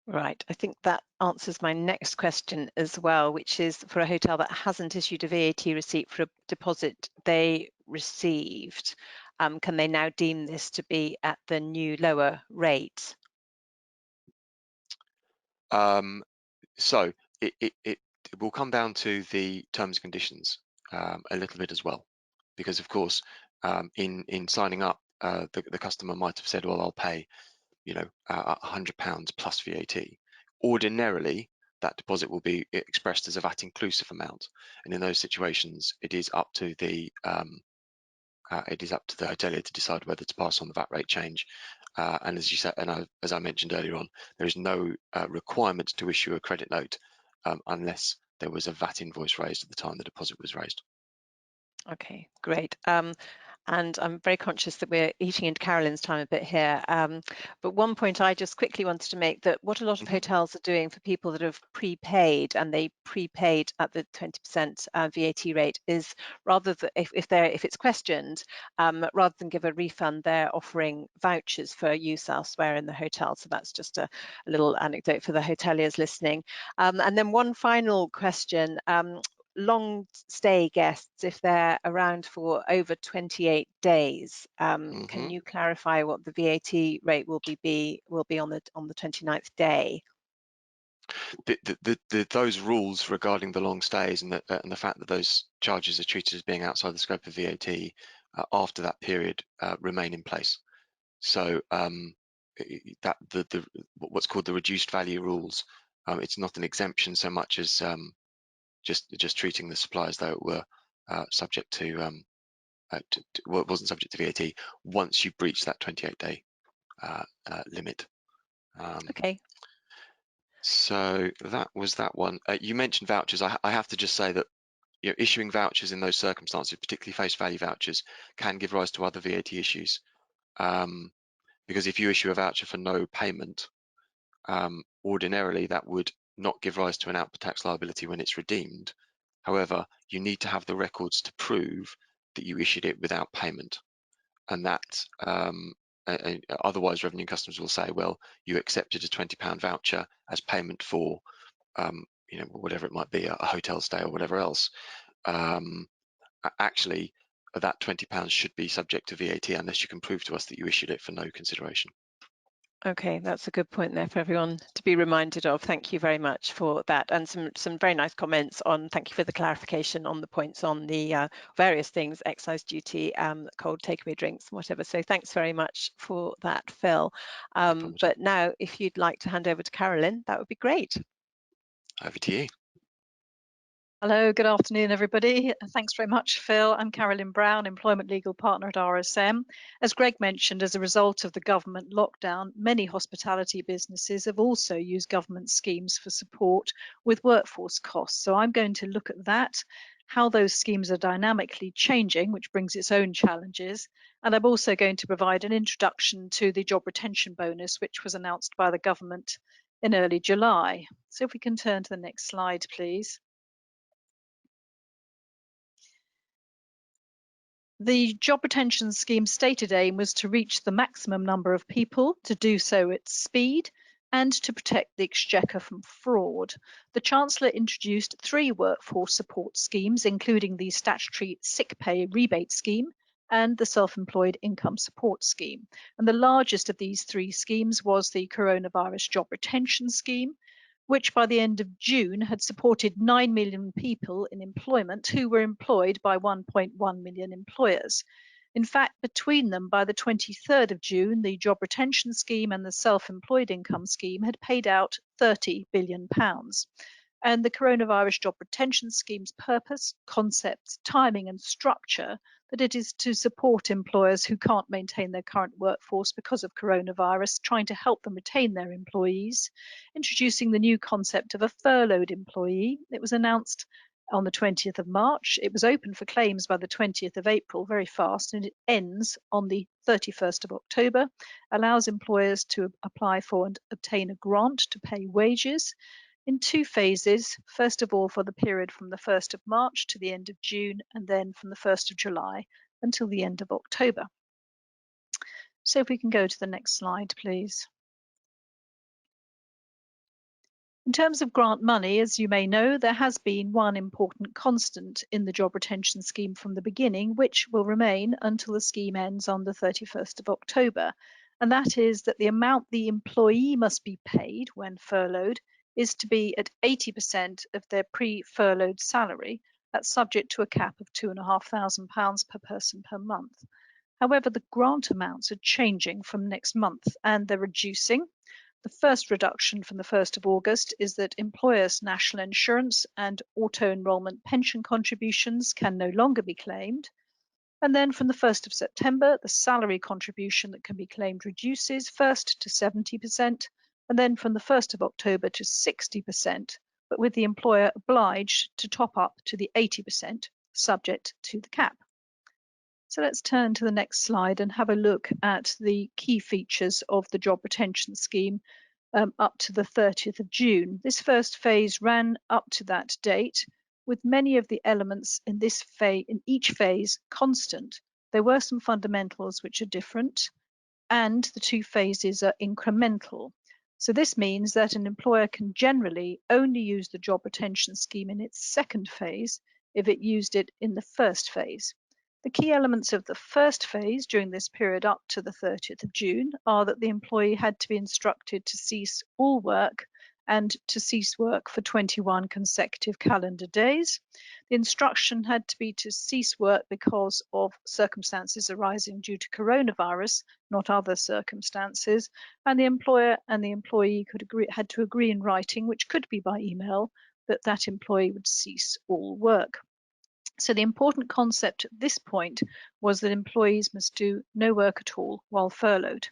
Right, I think that answers my next question as well, which is for a hotel that hasn't issued a VAT receipt for a deposit they received, can they now deem this to be at the new lower rate? So it will come down to the terms and conditions a little bit as well, because of course in signing up, the customer might have said, well, I'll pay £100 plus VAT. Ordinarily, that deposit will be expressed as a VAT inclusive amount, and in those situations, it is up to the hotelier to decide whether to pass on the VAT rate change. And as you said, and as I mentioned earlier on, there is no requirement to issue a credit note unless there was a VAT invoice raised at the time the deposit was raised. Okay, great. And I'm very conscious that we're eating into Carolyn's time a bit here. But one point I just quickly wanted to make, that what a lot of hotels are doing for people that have prepaid, and they prepaid at the 20% VAT rate, is rather than, if it's questioned, rather than give a refund, they're offering vouchers for use elsewhere in the hotel. So that's just a little anecdote for the hoteliers listening. And then one final question. Long stay guests, if they're around for over 28 days, can you clarify what the VAT rate will be on the 29th day? Those rules regarding the long stays and the fact that those charges are treated as being outside the scope of VAT after that period remain in place. So that what's called the reduced value rules, it's not an exemption so much as just treating the supply as though it were subject to, well, it wasn't subject to VAT once you breach that 28-day limit. Okay. So that was that one. You mentioned vouchers. I have to just say that issuing vouchers in those circumstances, particularly face value vouchers, can give rise to other VAT issues. Because if you issue a voucher for no payment, ordinarily that would not give rise to an output tax liability when it's redeemed. However, you need to have the records to prove that you issued it without payment, and that otherwise Revenue and Customs will say, well, you accepted a £20 voucher as payment for whatever it might be, a hotel stay or whatever else. Actually, that £20 should be subject to VAT unless you can prove to us that you issued it for no consideration. Okay, that's a good point there for everyone to be reminded of. Thank you very much for that, and some very nice comments on. Thank you for the clarification on the points on the various things, excise duty, cold takeaway drinks, whatever. So thanks very much for that, Phil. But now, if you'd like to hand over to Carolyn, that would be great. Over to you. Hello, good afternoon, everybody. Thanks very much, Phil. I'm Carolyn Brown, Employment Legal Partner at RSM. As Greg mentioned, as a result of the government lockdown, many hospitality businesses have also used government schemes for support with workforce costs. So I'm going to look at that, how those schemes are dynamically changing, which brings its own challenges. And I'm also going to provide an introduction to the job retention bonus, which was announced by the government in early July. So if we can turn to the next slide, please. The job retention scheme's stated aim was to reach the maximum number of people, to do so at speed, and to protect the exchequer from fraud. The Chancellor introduced 3 workforce support schemes, including the statutory sick pay rebate scheme and the self-employed income support scheme. And the largest of these 3 schemes was the coronavirus job retention scheme, which by the end of June had supported 9 million people in employment who were employed by 1.1 million employers. In fact, between them, by the 23rd of June, the job retention scheme and the self-employed income scheme had paid out £30 billion. And the Coronavirus Job Retention Scheme's purpose, concepts, timing and structure, that it is to support employers who can't maintain their current workforce because of coronavirus, trying to help them retain their employees, introducing the new concept of a furloughed employee. It was announced on the 20th of March. It was open for claims by the 20th of April, very fast, and it ends on the 31st of October, allows employers to apply for and obtain a grant to pay wages in 2 phases. First of all, for the period from the 1st of March to the end of June, and then from the 1st of July until the end of October. So if we can go to the next slide, please. In terms of grant money, as you may know, there has been one important constant in the job retention scheme from the beginning, which will remain until the scheme ends on the 31st of October. And that is that the amount the employee must be paid when furloughed is to be at 80% of their pre-furloughed salary. That's subject to a cap of £2,500 per person per month. However, the grant amounts are changing from next month and they're reducing. The first reduction from the 1st of August is that employers' national insurance and auto-enrolment pension contributions can no longer be claimed. And then from the 1st of September, the salary contribution that can be claimed reduces first to 70%, and then from the 1st of October to 60%, but with the employer obliged to top up to the 80%, subject to the cap. So let's turn to the next slide and have a look at the key features of the job retention scheme up to the 30th of June. This first phase ran up to that date, with many of the elements in this phase, in each phase, constant. There were some fundamentals which are different, and the 2 phases are incremental. So this means that an employer can generally only use the job retention scheme in its second phase if it used it in the first phase. The key elements of the first phase during this period up to the 30th of June are that the employee had to be instructed to cease all work and to cease work for 21 consecutive calendar days. The instruction had to be to cease work because of circumstances arising due to coronavirus, not other circumstances, and the employer and the employee had to agree in writing, which could be by email, that that employee would cease all work. So the important concept at this point was that employees must do no work at all while furloughed.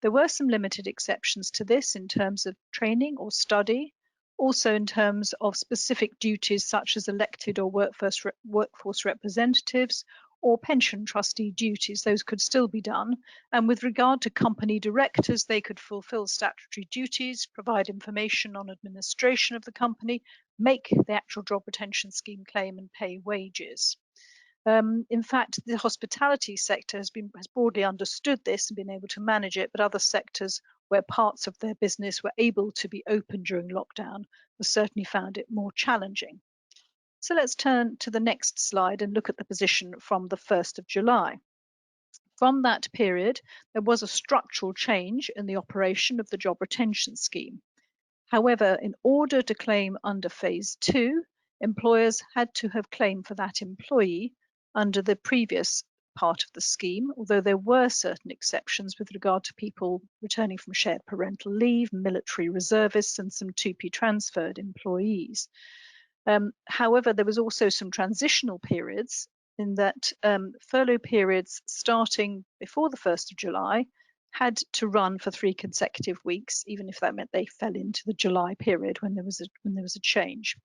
There were some limited exceptions to this in terms of training or study, also in terms of specific duties such as elected or workforce representatives or pension trustee duties. Those could still be done. And with regard to company directors, they could fulfill statutory duties, provide information on administration of the company, make the actual job retention scheme claim and pay wages. In fact, the hospitality sector has broadly understood this and been able to manage it, but other sectors where parts of their business were able to be open during lockdown have certainly found it more challenging. So let's turn to the next slide and look at the position from the 1st of July. From that period, there was a structural change in the operation of the job retention scheme. However, in order to claim under phase 2, employers had to have claimed for that employee under the previous part of the scheme, although there were certain exceptions with regard to people returning from shared parental leave, military reservists, and some 2P transferred employees. However, there was also some transitional periods in that furlough periods starting before the 1st of July had to run for 3 consecutive weeks, even if that meant they fell into the July period when there was a change.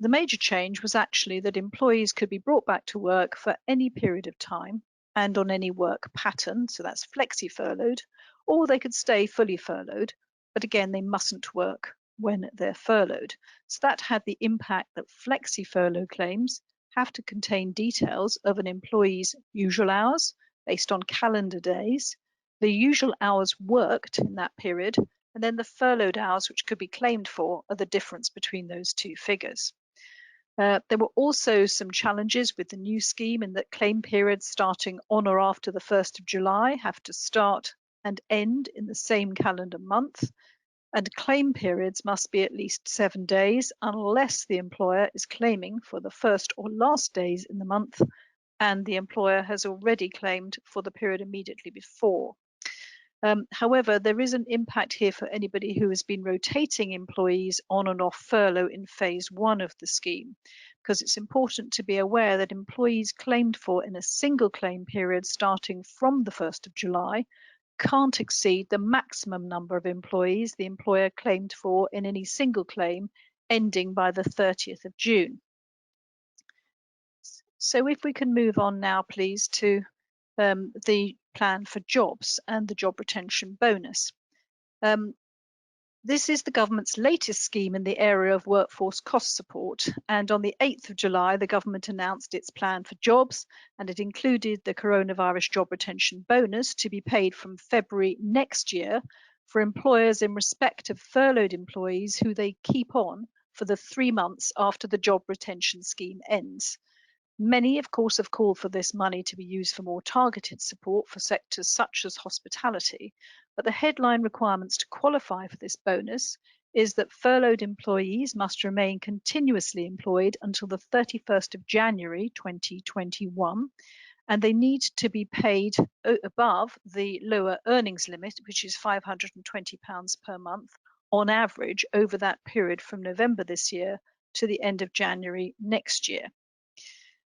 The major change was actually that employees could be brought back to work for any period of time and on any work pattern, so that's flexi furloughed, or they could stay fully furloughed, but again, they mustn't work when they're furloughed. So that had the impact that flexi furlough claims have to contain details of an employee's usual hours based on calendar days, the usual hours worked in that period, and then the furloughed hours which could be claimed for are the difference between those 2 figures. There were also some challenges with the new scheme in that claim periods starting on or after the 1st of July have to start and end in the same calendar month, and claim periods must be at least 7 days unless the employer is claiming for the first or last days in the month and the employer has already claimed for the period immediately before. However, there is an impact here for anybody who has been rotating employees on and off furlough in phase 1 of the scheme, because it's important to be aware that employees claimed for in a single claim period starting from the 1st of July can't exceed the maximum number of employees the employer claimed for in any single claim ending by the 30th of June. So if we can move on now, please, to the plan for jobs and the job retention bonus. This is the government's latest scheme in the area of workforce cost support, and on the 8th of July the government announced its plan for jobs, and it included the coronavirus job retention bonus to be paid from February next year for employers in respect of furloughed employees who they keep on for the 3 months after the job retention scheme ends. Many, of course, have called for this money to be used for more targeted support for sectors such as hospitality, but the headline requirements to qualify for this bonus is that furloughed employees must remain continuously employed until the 31st of January 2021, and they need to be paid above the lower earnings limit, which is £520 per month on average over that period from November this year to the end of January next year.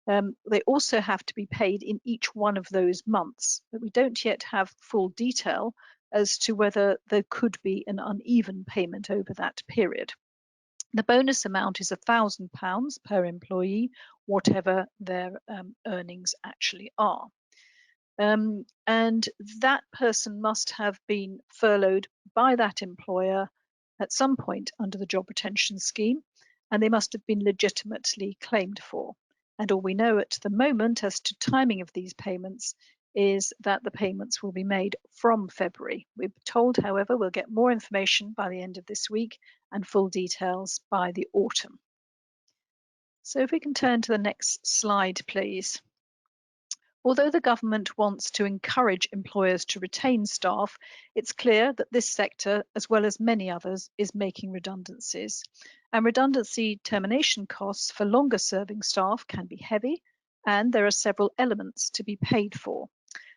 They also have to be paid in each one of those months, but we don't yet have full detail as to whether there could be an uneven payment over that period. The bonus amount is £1,000 per employee, whatever their earnings actually are. And that person must have been furloughed by that employer at some point under the job retention scheme, and they must have been legitimately claimed for. And all we know at the moment as to timing of these payments is that the payments will be made from February. We're told, however, we'll get more information by the end of this week and full details by the autumn. So if we can turn to the next slide, please. Although the government wants to encourage employers to retain staff, it's clear that this sector, as well as many others, is making redundancies. And redundancy termination costs for longer serving staff can be heavy, and there are several elements to be paid for.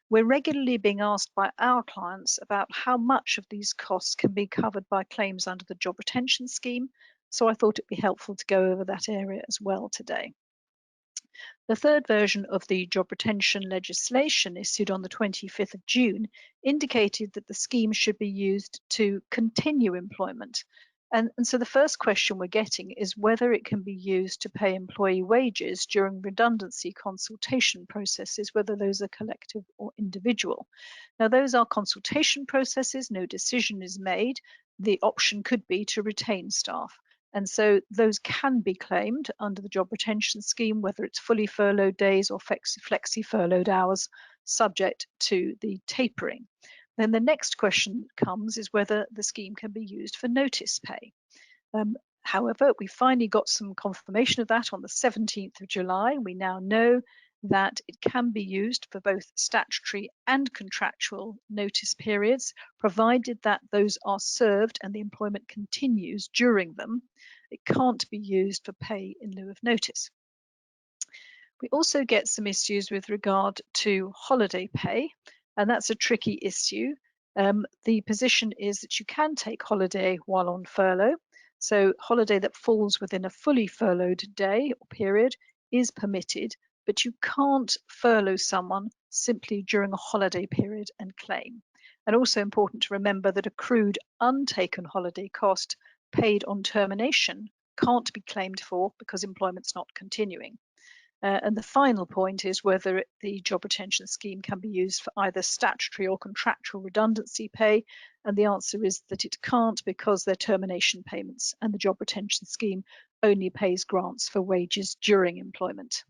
We're regularly being asked by our clients about how much of these costs can be covered by claims under the job retention scheme, so I thought it'd be helpful to go over that area as well today. The third version of the job retention legislation issued on the 25th of June indicated that the scheme should be used to continue employment. And so the first question we're getting is whether it can be used to pay employee wages during redundancy consultation processes, whether those are collective or individual. Now, those are consultation processes, no decision is made. The option could be to retain staff. And so those can be claimed under the job retention scheme, whether it's fully furloughed days or flexi furloughed hours, subject to the tapering. Then the next question comes is whether the scheme can be used for notice pay. However, we finally got some confirmation of that on the 17th of July. We now know that it can be used for both statutory and contractual notice periods, provided that those are served and the employment continues during them. It can't be used for pay in lieu of notice. We also get some issues with regard to holiday pay, and that's a tricky issue. The position is that you can take holiday while on furlough. So holiday that falls within a fully furloughed day or period is permitted, but you can't furlough someone simply during a holiday period and claim. And also important to remember that accrued untaken holiday cost paid on termination can't be claimed for because employment's not continuing. And the final point is whether the job retention scheme can be used for either statutory or contractual redundancy pay. And the answer is that it can't because they're termination payments, and the job retention scheme only pays grants for wages during employment.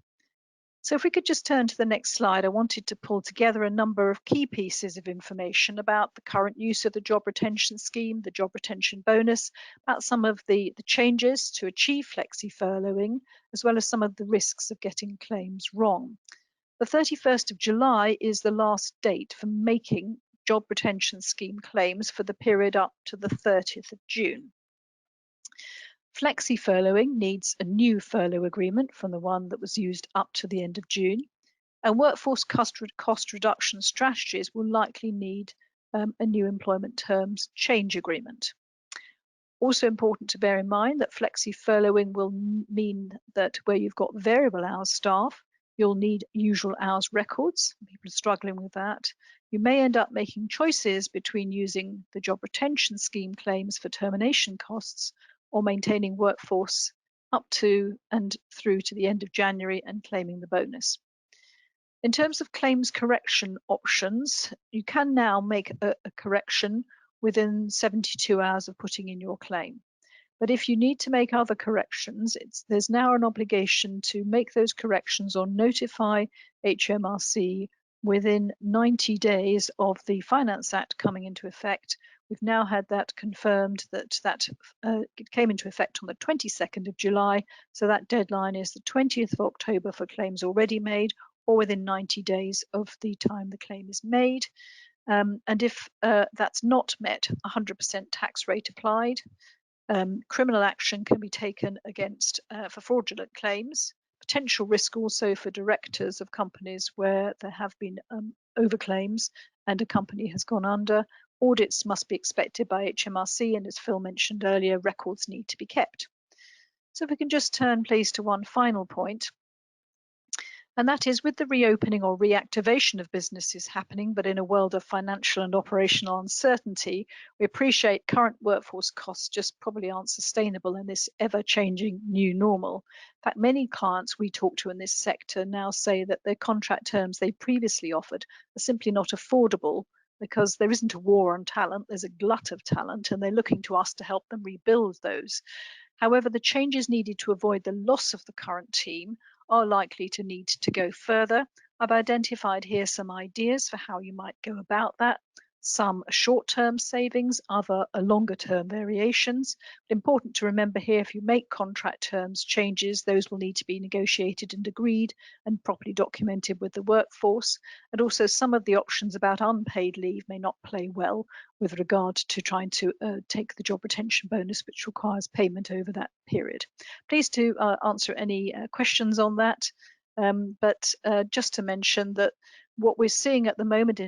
So if we could just turn to the next slide, I wanted to pull together a number of key pieces of information about the current use of the job retention scheme, the job retention bonus, about some of the changes to achieve flexi furloughing, as well as some of the risks of getting claims wrong. The 31st of July is the last date for making job retention scheme claims for the period up to the 30th of June. Flexi furloughing needs a new furlough agreement from the one that was used up to the end of June, and workforce cost reduction strategies will likely need a new employment terms change agreement. Also important to bear in mind that flexi furloughing will mean that where you've got variable hours staff, you'll need usual hours records. People are struggling with that. You may end up making choices between using the job retention scheme claims for termination costs or maintaining workforce up to and through to the end of January and claiming the bonus. In terms of claims correction options, you can now make a correction within 72 hours of putting in your claim. But if you need to make other corrections, there's now an obligation to make those corrections or notify HMRC within 90 days of the Finance Act coming into effect. We've now had that confirmed that it came into effect on the 22nd of July. So that deadline is the 20th of October for claims already made or within 90 days of the time the claim is made. And if that's not met, 100% tax rate applied. Criminal action can be taken against for fraudulent claims. Potential risk also for directors of companies where there have been overclaims and a company has gone under. Audits must be expected by HMRC, and as Phil mentioned earlier, records need to be kept. So if we can just turn please to one final point. And that is with the reopening or reactivation of businesses happening, but in a world of financial and operational uncertainty, we appreciate current workforce costs just probably aren't sustainable in this ever-changing new normal. In fact, many clients we talk to in this sector now say that their contract terms they previously offered are simply not affordable because there isn't a war on talent, there's a glut of talent, and they're looking to us to help them rebuild those. However, the changes needed to avoid the loss of the current team are likely to need to go further. I've identified here some ideas for how you might go about that. Some are short-term savings, other are longer-term variations. But important to remember here, if you make contract terms changes, those will need to be negotiated and agreed and properly documented with the workforce. And also some of the options about unpaid leave may not play well with regard to trying to take the job retention bonus, which requires payment over that period. Please do answer any questions on that. But just to mention that what we're seeing at the moment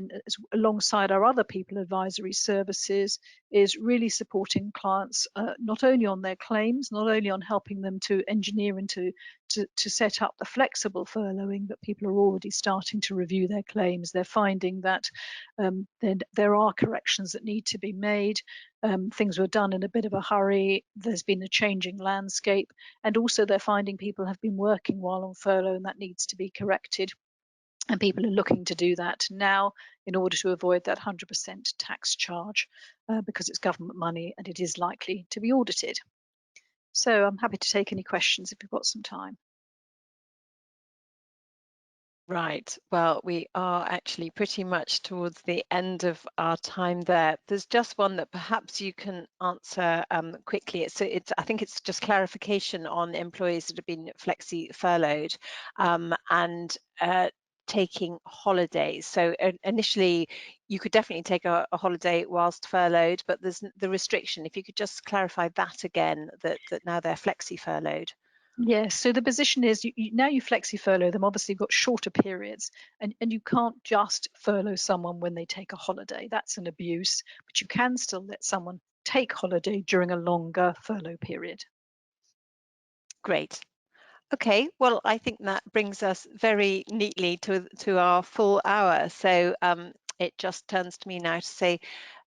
alongside our other people advisory services is really supporting clients not only on their claims, not only on helping them to engineer and to set up the flexible furloughing, but people are already starting to review their claims. They're finding that there are corrections that need to be made. Things were done in a bit of a hurry. There's been a changing landscape, and also they're finding people have been working while on furlough, and that needs to be corrected. And people are looking to do that now in order to avoid that 100% tax charge because it's government money and it is likely to be audited. So I'm happy to take any questions if you've got some time. Right, well, we are actually pretty much towards the end of our time there. There's just one that perhaps you can answer quickly. I think it's just clarification on employees that have been flexi furloughed and taking holidays. So initially you could definitely take a holiday whilst furloughed, but there's the restriction. If you could just clarify that again, that now they're flexi furloughed. Yes, so the position is now you flexi furlough them, obviously you've got shorter periods and you can't just furlough someone when they take a holiday. That's an abuse, but you can still let someone take holiday during a longer furlough period. Great. Okay, well, I think that brings us very neatly to our full hour. So it just turns to me now to say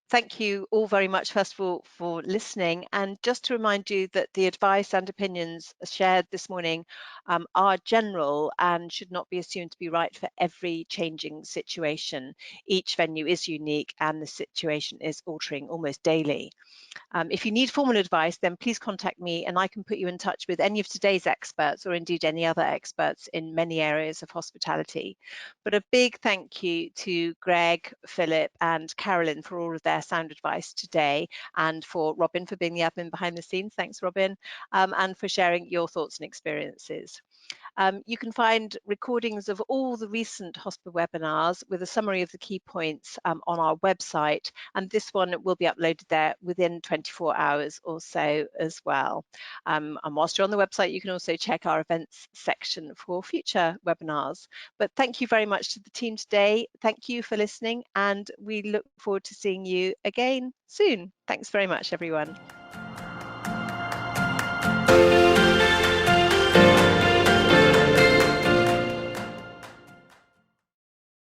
thank you all very much, first of all, for listening. And just to remind you that the advice and opinions shared this morning are general and should not be assumed to be right for every changing situation. Each venue is unique and the situation is altering almost daily. If you need formal advice, then please contact me and I can put you in touch with any of today's experts or indeed any other experts in many areas of hospitality. But a big thank you to Greg, Philip and Carolyn for all of their their sound advice today, and for Robin for being the admin behind the scenes. Thanks, Robin, and for sharing your thoughts and experiences. You can find recordings of all the recent HOSPA webinars with a summary of the key points on our website, and this one will be uploaded there within 24 hours or so as well. And whilst you're on the website, you can also check our events section for future webinars. But thank you very much to the team today. Thank you for listening, and we look forward to seeing you again soon. Thanks very much, everyone.